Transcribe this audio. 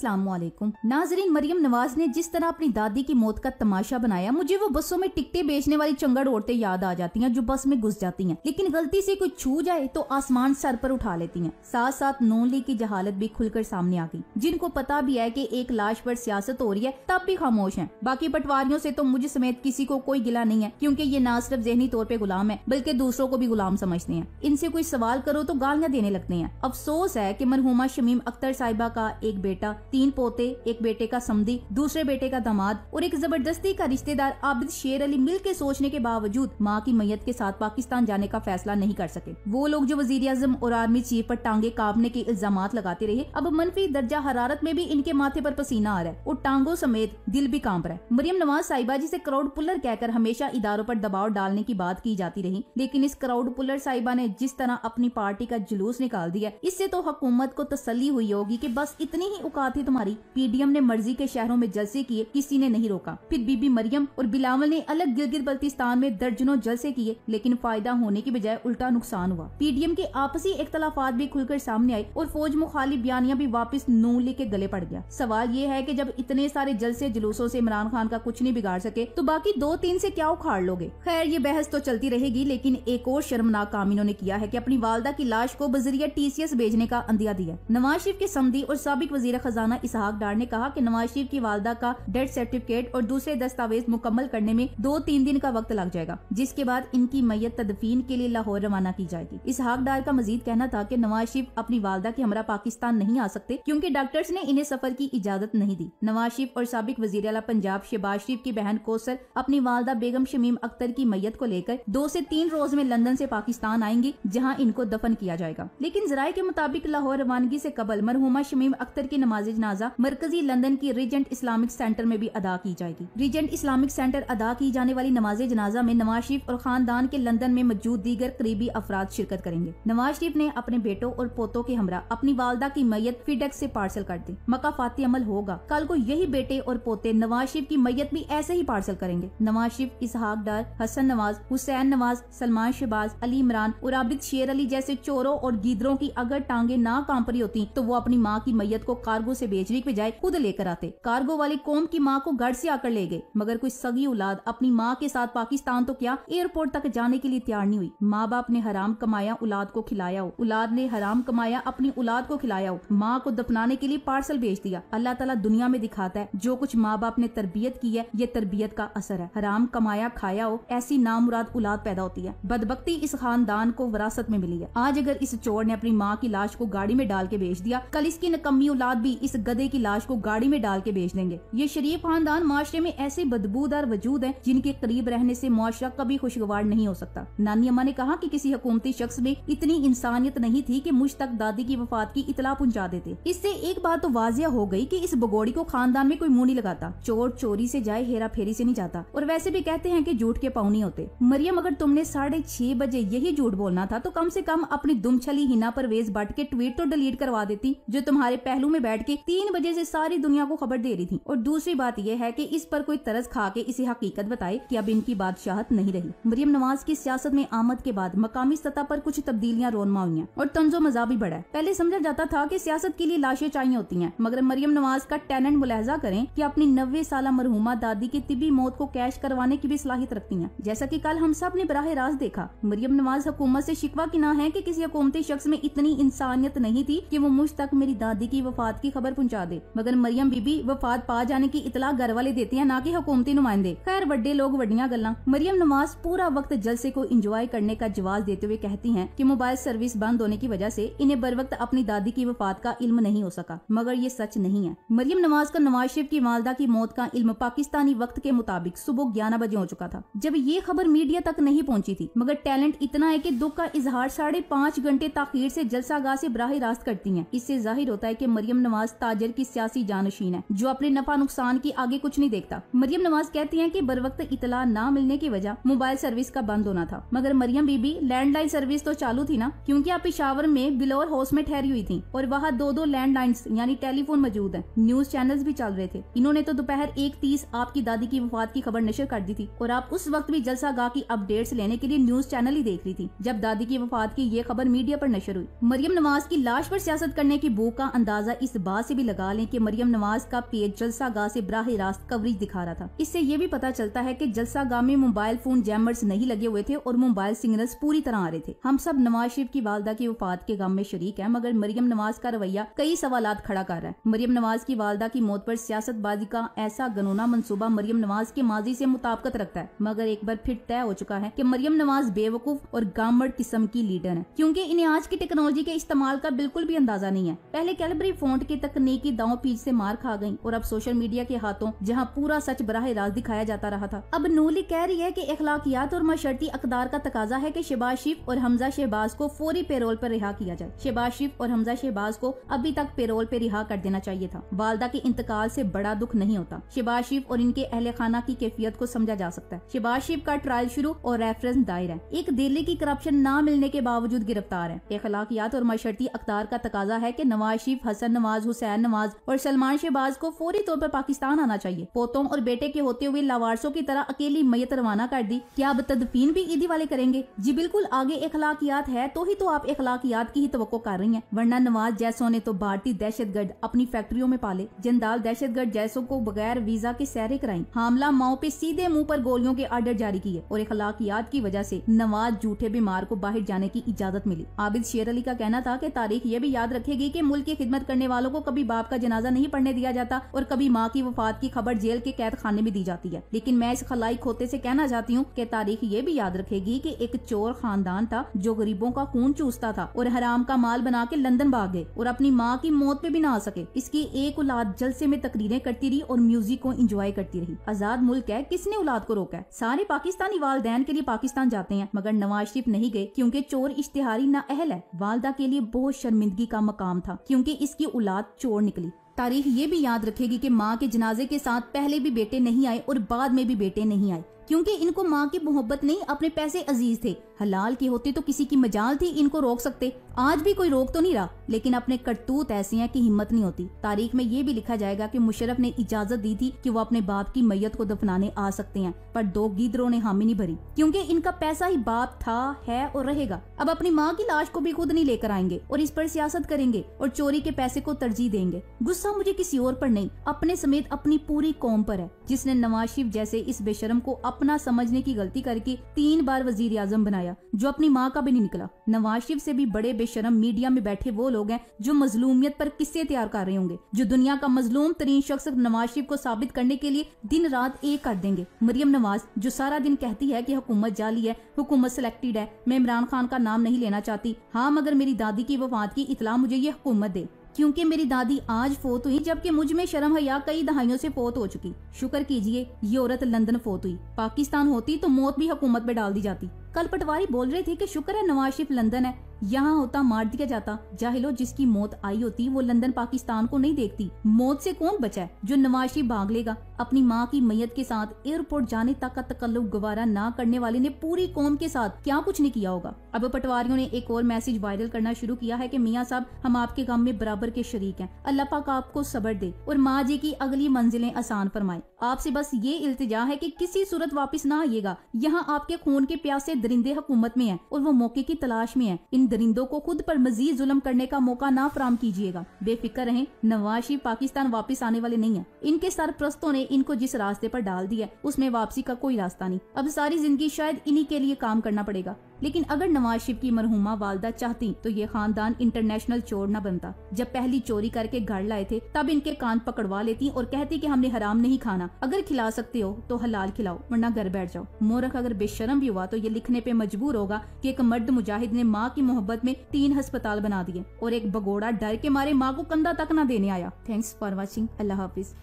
अस्सलामुअलैकुम नाजरीन, मरियम नवाज ने जिस तरह अपनी दादी की मौत का तमाशा बनाया, मुझे वो बसों में टिकटें बेचने वाली चंगड़ औरतें याद आ जाती हैं जो बस में घुस जाती हैं, लेकिन गलती से कोई छू जाए तो आसमान सर पर उठा लेती हैं। साथ साथ नून लीग की जहालत भी खुलकर सामने आ गई, जिनको पता भी है कि एक लाश पर सियासत हो रही है तब भी खामोश हैं। बाकी पटवारियों से तो मुझे समेत किसी को कोई गिला नहीं है, क्योंकि ये ना सिर्फ जहनी तौर पे गुलाम है बल्कि दूसरों को भी गुलाम समझते हैं। इनसे कोई सवाल करो तो गालियां देने लगते हैं। अफसोस है कि मरहुमा शमीम अख्तर साहिबा का एक बेटा, 3 पोते, एक बेटे का समधी, दूसरे बेटे का दामाद और एक जबरदस्ती का रिश्तेदार आबिद शेर अली मिल के सोचने के बावजूद माँ की मैयत के साथ पाकिस्तान जाने का फैसला नहीं कर सके। वो लोग जो वजीर आजम और आर्मी चीफ पर टांगे काटने के इल्जामात लगाते रहे, अब मनफी दर्जा हरारत में भी इनके माथे पर पसीना आ रहा है और टांगों समेत दिल भी कांप रहा है। मरियम नवाज साहिबा, जिसे क्राउड पुलर कहकर हमेशा इदारों पर दबाव डालने की बात की जाती रही, लेकिन इस क्राउड पुलर साहिबा ने जिस तरह अपनी पार्टी का जुलूस निकाल दिया, इससे तो हुकूमत को तसल्ली हुई होगी कि बस इतनी ही औकात थी तुम्हारी। पीडीएम ने मर्जी के शहरों में जलसे किए, किसी ने नहीं रोका। फिर बीबी मरियम और बिलावल ने अलग गिलगित बल्तिस्तान में दर्जनों जलसे किए, लेकिन फायदा होने की बजाय उल्टा नुकसान हुआ। पीडीएम के आपसी इख्तलाफात भी खुलकर सामने आए और फौज मुखालिफ बयानियां भी वापस नून लीग के गले पड़ गया। सवाल ये है कि जब इतने सारे जलसे जुलूसों से इमरान खान का कुछ नहीं बिगाड़ सके तो बाकी 2-3 से क्या उखाड़ लोगे। खैर, ये बहस तो चलती रहेगी, लेकिन एक और शर्मनाक काम इन्होंने किया है कि अपनी वालदा की लाश को बजरिया टीसीएस भेजने का अंदिया दिया। नवाज शरीफ के समधी और साबिक वजीर खजाना इसहाक डार ने कहा कि नवाज शरीफ की वालदा का डेथ सर्टिफिकेट और दूसरे दस्तावेज मुकम्मल करने में 2-3 दिन का वक्त लग जाएगा, जिसके बाद इनकी मैयत तदफीन के लिए लाहौर रवाना की जाएगी। इसहाक डार का मजीद कहना था कि नवाज शरीफ अपनी वालदा के हमरा पाकिस्तान नहीं आ सकते क्योंकि डॉक्टर्स ने इन्हें सफर की इजाजत नहीं दी। नवाज शरीफ और साबिक वजीर आला पंजाब शहबाज शरीफ की बहन कौसर अपनी वालदा बेगम शमीम अख्तर की मैयत को लेकर 2 से 3 रोज में लंदन से पाकिस्तान आएंगी, जहां इनको दफन किया जाएगा। लेकिन जराये के मुताबिक लाहौर रवानगी से कबल मरहुमा शमीम अख्तर की नमाज जनाजा मरकजी लंदन की रीजेंट इस्लामिक सेंटर में भी अदा की जाएगी। रीजेंट इस्लामिक सेंटर अदा की जाने वाली नमाज जनाजा में नवाज शरीफ और खानदान के लंदन में मौजूद दीगर करीबी अफराद शिरकत करेंगे। नवाज शरीफ ने अपने बेटों और पोतों के हमरा अपनी वालदा की मैयत फीडेक्स से पार्सल कर दी। मकाफाती अमल होगा, कल को यही बेटे और पोते नवाज शरीफ की मैयत भी ऐसे ही पार्सल करेंगे। नवाज शरीफ, इसहाक डार, हसन नवाज, हुसैन नवाज, सलमान शहबाज, अली इमरान और आबिद शेर अली जैसे चोरों और गीदरों की अगर टांगे ना कांप रही होती तो वो अपनी माँ की मैयत को कार्गो से बेचने के बजाय खुद लेकर आते। कार्गो वाली कौम की माँ को घर से आकर ले गए, मगर कोई सगी औलाद अपनी माँ के साथ पाकिस्तान तो क्या एयरपोर्ट तक जाने के लिए तैयार नहीं हुई। माँ बाप ने हराम कमाया औलाद को खिलाया हो, औलाद ने हराम कमाया अपनी औलाद को खिलाया हो, माँ को दफनाने के लिए पार्सल भेज दिया। अल्लाह ताला दुनिया में दिखाता है जो कुछ माँ बाप ने तरबियत की है ये तरबियत का असर है। हराम कमाया खाया हो, ऐसी नामुराद औलाद पैदा होती है। बदबख्ती इस खानदान को विरासत में मिली है। आज अगर इस चोर ने अपनी माँ की लाश को गाड़ी में डाल के बेच दिया, कल इसकी नकम्मी औलाद भी इस गधे की लाश को गाड़ी में डाल के बेच देंगे। ये शरीफ खानदान माशरे में ऐसे बदबूदार वजूद हैं जिनके करीब रहने से मुआशरा कभी खुशगवार नहीं हो सकता। नानी अम्मा ने कहा कि किसी हुकूमती शख्स में इतनी इंसानियत नहीं थी कि मुझ तक दादी की वफात की इतला पहुंचा देते। इससे एक बात तो वाजिया हो गई कि इस बगोड़ी को खानदान में कोई मुंह नहीं लगाता। चोर चोरी से जाए, हेरा फेरी से नहीं जाता। और वैसे भी कहते हैं कि झूठ के पाँव नहीं होते। मरियम, अगर तुमने 6:30 बजे यही झूठ बोलना था तो कम से कम अपनी दुमछली हिना परवेज भट्ट के ट्वीट तो डिलीट करवा देती, जो तुम्हारे पहलू में बैठ के 3 बजे से सारी दुनिया को खबर दे रही थी। और दूसरी बात यह है कि इस पर कोई तरस खा के इसे हकीकत बताए कि अब इनकी बादशाहत नहीं रही। मरियम नवाज की सियासत में आमद के बाद मकामी सतह पर कुछ तब्दीलियां रोनमा हुई हैं और तंजो मजा भी बढ़ा है। पहले समझा जाता था कि सियासत के लिए लाशें चाहिए होती हैं, मगर मरियम नवाज का टैलेंट मुलाहजा करें कि अपनी 90 साला मरहुमा दादी की तिबी मौत को कैश करवाने की भी सलाहियत रखती हैं। जैसा कि कल हम सब ने बराह रास्त देखा, मरियम नवाज हुकूमत से शिकवा की ना है कि किसी हुकूमती शख्स में इतनी इंसानियत नहीं थी कि वो मुझ तक मेरी दादी की वफात की खबर पहुंचा दे, मगर मरियम बीबी वफात पा जाने की इतला घर वाले देते हैं, ना कि हुकूमती नुमाइंदे। खैर, बड़े लोग वड्डियां गल्लां। मरियम नवाज पूरा वक्त जलसे को एंजॉय करने का जवाब देते हुए कहती हैं कि मोबाइल सर्विस बंद होने की वजह से इन्हें बर वक्त अपनी दादी की वफात का इल्म नहीं हो सका, मगर ये सच नहीं है। मरियम नवाज का नवाज शरीफ की वालदा की मौत का इल्म पाकिस्तानी वक्त के मुताबिक सुबह 11 बजे हो चुका था, जब ये खबर मीडिया तक नहीं पहुंची थी। मगर टैलेंट इतना है कि दुख का इजहार 5.5 घंटे ताखीर से जलसागाह से बराह रास्त करती हैं। इससे जाहिर होता है कि मरियम नवाज ताजर की सियासी जानशीन है जो अपने नफा नुकसान की आगे कुछ नहीं देखता। मरियम नवाज कहती हैं कि बर वक्त इतला न मिलने की वजह मोबाइल सर्विस का बंद होना था, मगर मरियम बीबी लैंडलाइन सर्विस तो चालू थी ना, क्योंकि आप पेशावर में बिलोर हाउस में ठहरी हुई थी और वहाँ 2 लैंडलाइंस यानी टेलीफोन मौजूद है। न्यूज चैनल्स भी चल रहे थे। इन्होंने तो दोपहर 1:30 आपकी दादी की वफात की खबर नशर कर दी थी और आप उस वक्त भी जलसागाह की अपडेट्स लेने के लिए न्यूज चैनल ही देख रही थी जब दादी की वफात की ये खबर मीडिया पर नशर हुई। मरियम नवाज की लाश पर सियासत करने की भूख का अंदाजा इस बात से भी लगा लें कि मरियम नवाज का पेज जलसा गाह से बराह रास्त कवरेज दिखा रहा था। इससे ये भी पता चलता है कि जलसा गाह में मोबाइल फोन जैमर्स नहीं लगे हुए थे और मोबाइल सिग्नल्स पूरी तरह आ रहे थे। हम सब नवाज शरीफ की वालदा की वफात के गम में शरीक हैं, मगर मरियम नवाज का रवैया कई सवालात खड़ा कर रहा है। मरियम नवाज की वालदा की मौत पर सियासतबाजी का ऐसा गनौना मंसूबा मरियम नवाज के माजी से मुताबिकत रखता है, मगर एक बार फिर तय हो चुका है कि मरियम नवाज बेवकूफ और गामड़ किस्म की लीडर है, क्योंकि इन्हें आज की टेक्नोलॉजी के इस्तेमाल का बिल्कुल भी अंदाजा नहीं है। पहले कैलिब्री फॉन्ट की तकनीकी दांव पीछ से मार खा गई और अब सोशल मीडिया के हाथों जहां पूरा सच बराह रास्त दिखाया जाता रहा था। अब नूली कह रही है कि अखलाकियात और मशर्ती अकदार का तकाजा है कि शहबाज शरीफ और हमजा शहबाज को फौरी पेरोल पर रिहा किया जाए। शहबाज शरीफ और हमजा शहबाज को अभी तक पेरोल पे रिहा कर देना चाहिए था। वालदा के इंतकाल से बड़ा दुख नहीं होता। शहबाज शरीफ और इनके अहले खाना की कैफियत को समझा जा सकता है। शहबाज शरीफ का ट्रायल शुरू और रेफरेंस दायर है। एक दिल्ली की करप्शन न मिलने के बावजूद गिरफ्तार है। अखलाकियात और मशर्ती अकदार का तकाजा है कि नवाज शरीफ, हसन नवाज, हुसैन नवाज और सलमान शहबाज को फौरी तौर पर पाकिस्तान आना चाहिए। पोतों और बेटे के होते हुए लावारसों की तरह अकेली मैयत रवाना कर दी। क्या अब तदफीन भी ईदी वाले करेंगे? जी बिल्कुल, आगे अखलाकियात है तो ही तो आप अखलाकियात की ही तवक्को कर रही हैं, वरना नवाज जैसों ने तो भारतीय दहशतगर्द अपनी फैक्ट्रियों में पाले। जंदाल दहशतगर्द जैसों को बगैर वीजा के सैरे कराई, हामला माओ पे सीधे मुंह पर गोलियों के आर्डर जारी किए और अखलाकियात की वजह से नवाज झूठे बीमार को बाहर जाने की इजाजत मिली। आबिद शेर अली का कहना था कि तारीख ये भी याद रखेगी कि मुल्क की खिदमत करने वालों को कभी बाप का जनाजा नहीं पढ़ने दिया जाता और कभी माँ की वफात की खबर जेल के कैद खाने में दी जाती है। लेकिन मैं इस खलाई खोते से कहना चाहती हूँ कि तारीख ये भी याद रखेगी कि एक चोर खानदान था जो गरीबों का खून चूसता था और हराम का माल बना के लंदन भाग गए और अपनी माँ की मौत पे भी ना आ सके। इसकी एक औलाद जलसे में तकरीरें करती रही और म्यूजिक को एंजॉय करती रही। आजाद मुल्क है, किसने औलाद को रोका है? सारे पाकिस्तानी वालदैन के लिए पाकिस्तान जाते हैं, मगर नवाज शरीफ नहीं गए क्योंकि चोर इश्तिहारी ना अहल है। वालदा के लिए बहुत शर्मिंदगी का मकाम था क्योंकि इसकी औलाद चोर निकली। तारीख ये भी याद रखेगी कि माँ के जनाजे के साथ पहले भी बेटे नहीं आए और बाद में भी बेटे नहीं आए, क्योंकि इनको माँ की मोहब्बत नहीं, अपने पैसे अजीज थे। हलाल के होते तो किसी की मजाल थी इनको रोक सकते। आज भी कोई रोक तो नहीं रहा, लेकिन अपने करतूत ऐसे हैं कि हिम्मत नहीं होती। तारीख में ये भी लिखा जाएगा कि मुशर्रफ ने इजाजत दी थी कि वो अपने बाप की मैयत को दफनाने आ सकते हैं, पर दो गीदरों ने हामी नहीं भरी, क्योंकि इनका पैसा ही बाप था, है और रहेगा। अब अपनी माँ की लाश को भी खुद नहीं लेकर आएंगे और इस पर सियासत करेंगे और चोरी के पैसे को तरजीह देंगे। गुस्सा मुझे किसी और पर नहीं, अपने समेत अपनी पूरी कौम पर है, जिसने नवाज शरीफ जैसे इस बेशरम को अपना समझने की गलती करके 3 बार वजीर आजम बनाया, जो अपनी माँ का भी नहीं निकला। नवाज शरीफ से भी बड़े बेशरम मीडिया में बैठे वो लोग हैं जो मजलूमियत पर किस्से तैयार कर रहे होंगे, जो दुनिया का मजलूम तरीन शख्स नवाज शरीफ को साबित करने के लिए दिन रात एक कर देंगे। मरियम नवाज जो सारा दिन कहती है कि हुकूमत जाली है, हुकूमत सिलेक्टेड है, मैं इमरान खान का नाम नहीं लेना चाहती, हाँ मगर मेरी दादी की वफात की इतला मुझे ये हुकूमत दे, क्योंकि मेरी दादी आज फोत हुई जबकि मुझ में शर्म हया कई दहाइयों से फोत हो चुकी। शुक्र कीजिए ये औरत लंदन फोत हुई, पाकिस्तान होती तो मौत भी हुकूमत पे डाल दी जाती। कल पटवारी बोल रहे थे कि शुक्र है नवाज शरीफ लंदन है, यहाँ होता मार दिया जाता। जाहिलो, जिसकी मौत आई होती वो लंदन पाकिस्तान को नहीं देखती। मौत से कौन बचा है? जो नवाज शरीफ भाग लेगा। अपनी माँ की मैयत के साथ एयरपोर्ट जाने तक का तकल्लुफ गवारा ना करने वाले ने पूरी कौम के साथ क्या कुछ नहीं किया होगा। अब पटवारियों ने एक और मैसेज वायरल करना शुरू किया है कि मियाँ साहब हम आपके गम में बराबर के शरीक हैं, अल्लाह पाक आपको सब्र दे और माँ जी की अगली मंजिलें आसान फरमाए। आपसे बस ये इल्तिजा है कि किसी सूरत वापस ना आइएगा। यहाँ आपके खून के प्यासे दरिंदे हुकूमत में हैं और वो मौके की तलाश में हैं। इन दरिंदों को खुद पर मजीद जुल्म करने का मौका ना फराम कीजिएगा। बेफिक्र रहें, नवाज शरीफ पाकिस्तान वापस आने वाले नहीं है। इनके सरप्रस्तों ने इनको जिस रास्ते पर डाल दिया उसमें वापसी का कोई रास्ता नहीं। अब सारी जिंदगी शायद इन्हीं के लिए काम करना पड़ेगा। लेकिन अगर नवाज शरीफ की मरहुमा वालदा चाहती तो ये खानदान इंटरनेशनल चोर न बनता। जब पहली चोरी करके घर लाए थे तब इनके कान पकड़वा लेती और कहती कि हमने हराम नहीं खाना, अगर खिला सकते हो तो हलाल खिलाओ वरना घर बैठ जाओ। मोरख अगर बेशरम भी हुआ तो ये लिखने पे मजबूर होगा कि एक मर्द मुजाहिद ने माँ की मोहब्बत में 3 अस्पताल बना दिए और एक भगोड़ा डर के मारे माँ को कंधा तक न देने आया। Thanks for watching. Allah Hafiz.